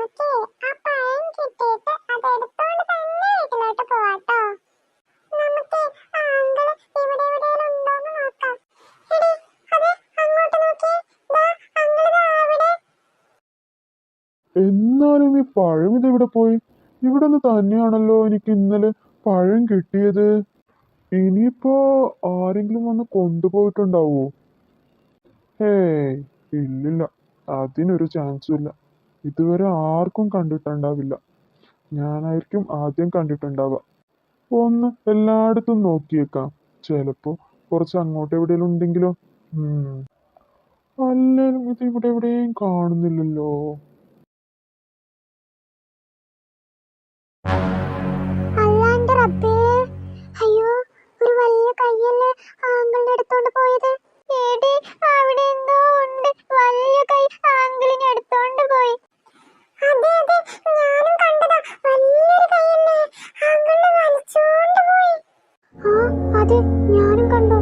നമുക്ക് ആ പഴം കിട്ടിയിട്ട് അതെടുത്തോണ്ട് തന്നെ വീട്ടിലോട്ട് പോവാട്ടോ. നമുക്ക് ആ അങ്കിള് ഇവിടെ എവിടെയെങ്കിലും ഉണ്ടോന്ന് നോക്കാം. എടി, അതെ അങ്ങോട്ട് നോക്കിയേ. ദാ അങ്കിള് ദാ അവിടെ. എന്നാലും ഈ പഴം ഇതെവിടെ പോയി? ഇവിടെ നിന്ന് തന്നെയാണല്ലോ എനിക്ക് ഇന്നലെ പഴം കിട്ടിയത്. ഇനിയിപ്പോ ആരെങ്കിലും വന്ന് കൊണ്ടുപോയിട്ടുണ്ടാവോ? ഹേയ്, ഇല്ലില്ല, അതിനൊരു ചാൻസും ഇല്ല. ഇതുവരെ ആർക്കും കണ്ടിട്ടുണ്ടാവില്ല. ഞാനായിരിക്കും ആദ്യം കണ്ടിട്ടുണ്ടാവുക. ഒന്ന് എല്ലായിടത്തും നോക്കിയേക്കാം, ചിലപ്പോ കുറച്ച് അങ്ങോട്ട് എവിടെയെങ്കിലും ഉണ്ടെങ്കിലോ. അല്ലേലും ഇത് ഇവിടെ എവിടെയും കാണുന്നില്ലല്ലോ. അല്ലാണ്ട് റബ്ബേ, അയ്യോ, ഒരു വലിയ കയ്യല്ലേ ആങ്കിളിന്റെ അടുത്തോണ്ട് പോയത്. എടി, അവിടെ എന്തോ ഉണ്ട്, വലിയ കൈ ആങ്കിളിനെ എടുത്തോണ്ട് പോയി. അതെ അതെ, ഞാനും കണ്ടതാ, വലിയൊരു കൈയല്ലേ ആങ്കിളിനെ വലിച്ചോണ്ട് പോയി. ആ അതെ, ഞാനും കണ്ടു.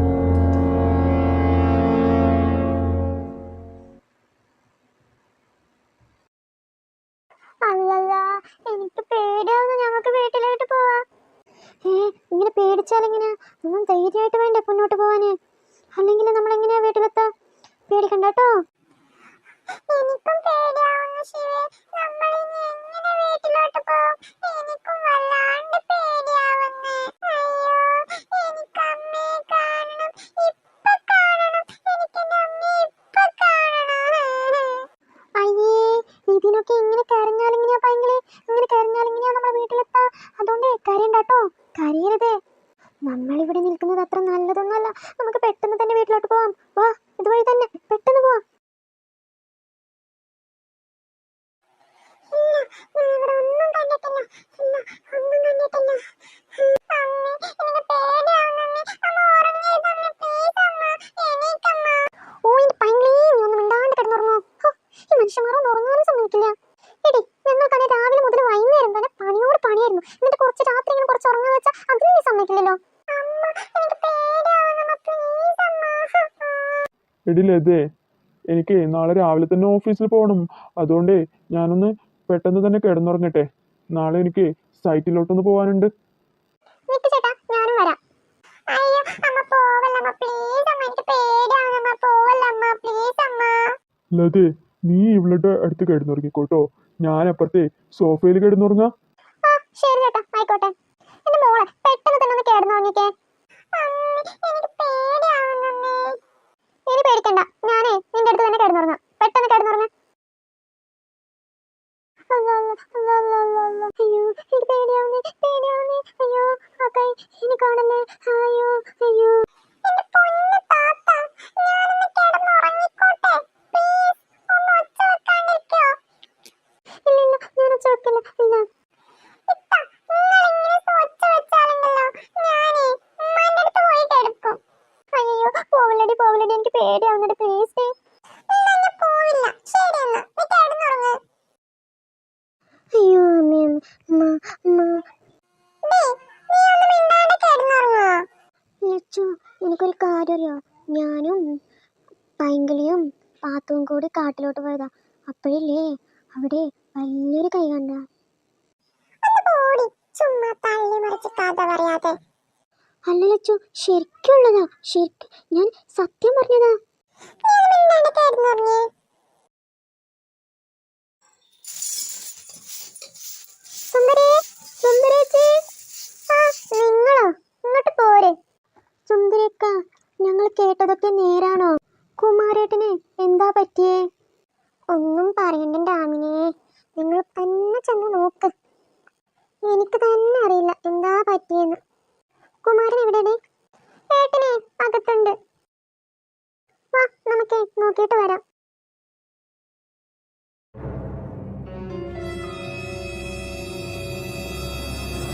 അല്ലല്ല, എനിക്ക് പേടിയാവുന്നു. ഞങ്ങൾക്ക് വീട്ടിലോട്ട് പോവാ. ഇങ്ങനെ പേടിച്ചാലെങ്ങനെയാ? നമ്മൾ ധൈര്യമായിട്ട് വേണ്ടേ മുന്നോട്ട് പോവാന്? അല്ലെങ്കിൽ നമ്മൾ എങ്ങനെയാ വീട്ടിലെത്താ? പേടിക്കണ്ട കേട്ടോ. എനിക്കും പേടിയാവുന്നു ശിവേ. നമ്മൾ ഇനി എങ്ങനെ വീട്ടിലോട്ട് പോകും? എനിക്കും വല്ലാണ്ട് പേടിയാവുന്നു. അയ്യോ, എനിക്ക് അമ്മയെ കാണണം, ഇപ്പൊ കാണണം. എനിക്ക് എന്റെ അമ്മയെ ഇപ്പൊ കാണണം. അയ്യേ, ഇതിനൊക്കെ ഇങ്ങനെ കരഞ്ഞാലെങ്ങനെയാ പൈങ്കിളി? ഇങ്ങനെ കരഞ്ഞാലെങ്ങനെയാ നമ്മുടെ വീട്ടിലെത്താ? അതുകൊണ്ട് കരയണ്ട കേട്ടോ, കരയരുത്. നമ്മളിവിടെ നിൽക്കുന്നത് അത്ര നല്ലതൊന്നുമല്ല. നമുക്ക് പെട്ടെന്ന് തന്നെ വീട്ടിലോട്ട് പോവാം. വാ, ഇതുവഴി തന്നെ പെട്ടെന്ന് പോവാം. ഇവിടെ ഒന്നും കണ്ടിട്ടില്ല. ഇല്ല, ഒന്നും കണ്ടിട്ടില്ല. അമ്മേ, എനിക്ക് പേടിയാവുന്നു. അമ്മ ഉറങ്ങരുത് അമ്മേ, പ്ലീസ് അമ്മ, എണീക്കമ്മ. ഓ, എന്റെ പൈങ്കിളി, നീ ഒന്നും മിണ്ടാണ്ട് കിടന്നുറങ്ങോ. ഈ മനുഷ്യന്മാരൊന്നും ഉറങ്ങാനും സമ്മതിക്കില്ല. എടി, ഞങ്ങൾക്കാണെ രാവിലെ മുതൽ വൈകുന്നേരം വരെ പണിയോട് പണിയായിരുന്നു. എന്നിട്ട് കുറച്ച് രാത്രി ഇങ്ങനെ കുറച്ച് ഉറങ്ങാൻ വെച്ചാൽ അതിന് നീ സമ്മതിക്കില്ലല്ലോ. അമ്മ, എനിക്ക് പേടിയാവുന്നു, പ്ലീസ് അമ്മ. എടിലതേ, എനിക്ക് നാളെ രാവിലെ തന്നെ ഓഫീസിൽ പോകണം. അതുകൊണ്ട് ഞാനൊന്ന് പെട്ടെന്ന് തന്നെ കിടന്നുറങ്ങട്ടെ. നാളെ എനിക്ക് സൈറ്റിലോട്ടൊന്ന് പോകാനുണ്ട്. നിക്ക് ചേട്ടാ, ഞാനും വരാം. അയ്യോ അമ്മ, പോവല്ല അമ്മ, പ്ലീസ് അമ്മ, എനിക്ക് പേടിയാവുന്നു അമ്മ, പോവല്ല അമ്മ, പ്ലീസ് അമ്മ. ലതേ, നീ ഇവളുടെ അടുത്ത് കിടന്നുറങ്ങിക്കോട്ടോ. ഞാൻ അപ്പുറത്തെ സോഫയിൽ കിടന്നുറങ്ങാം. ആ ശരി ചേട്ടാ, ആയിക്കോട്ടെ. എന്റെ മോളെ പെട്ടെന്ന് തന്നെ ഒന്ന് കിടന്നുറങ്ങിക്കേ. എനിക്ക് പേടിയാവുന്നമ്മേ. ഇനി പേടിക്കണ്ട, ഞാനേ നിന്റെ അടുത്ത് തന്നെ കിടന്നുറങ്ങാം. പെട്ടെന്ന് കിടന്നുറങ്ങ. അയ്യോ, എനിക്ക് പേടിയാവുന്നേ, പേടിയാവുന്നേ. അയ്യോ, ആ കൈ ഇനി കാണല്ലേ. അയ്യോ, അയ്യോ. എന്റെ പൊന്നു താത്ത, ഞാനൊന്ന് കിടന്നുറങ്ങിക്കോട്ടെ, പ്ലീസ്. ഒന്ന് ഒച്ച വെക്കാണ്ടിരിക്കോ? ഇല്ല ഇല്ല, ഞാൻ ഒച്ച വെക്കില്ല. ഇല്ല ഇത്ത, നിങ്ങളിങ്ങനെ ഒച്ച വെച്ചാലുണ്ടല്ലോ, ഞാനേ ഉമ്മാന്റെ അടുത്ത് പോയി കിടക്കും. അയ്യോ, പോവില്ലടി പോവില്ലടി, എനിക്ക് പേടിയാവുന്നടി, പ്ലീസ്. പോവില്ല. ശരി എന്നാ, നീ കിടന്നുറങ്ങ്. അയ്യോ അമ്മേ, അമ്മ അമ്മ. നീ ഒന്ന് മിണ്ടാണ്ട് കിടന്നുറങ്ങോ? ലച്ചു, എനിക്കൊരു കാര്യം അറിയോ? ഞാനും പൈങ്കിളിയും പാത്തും കൂടി കാട്ടിലോട്ട് പോയതാ. അപ്പോഴില്ലേ അവിടെ വലിയൊരു കൈ കണ്ട. ചുമ്മാ തള്ളി മറിച്ച് കഥ പറയാതെ. അല്ല ലച്ചു, ശരിക്കുള്ളതാ, ശരിക്കും ഞാൻ സത്യം പറഞ്ഞതാ. സുന്ദരി, സുന്ദരേച്ചി. ആ, നിങ്ങളോ? ഇങ്ങോട്ട് പോരെ. സുന്ദരിയക്ക, ഞങ്ങൾ കേട്ടതൊക്കെ നേരാണോ? കുമാരേട്ടന് എന്താ പറ്റിയേ? ഒന്നും പറയണ്ട ആമിനെ, നിങ്ങൾ തന്നെ ചെന്ന് നോക്ക്. എനിക്ക് തന്നെ അറിയില്ല എന്താ പറ്റിയെന്ന്. കുമാരൻ എവിടെയാണ്?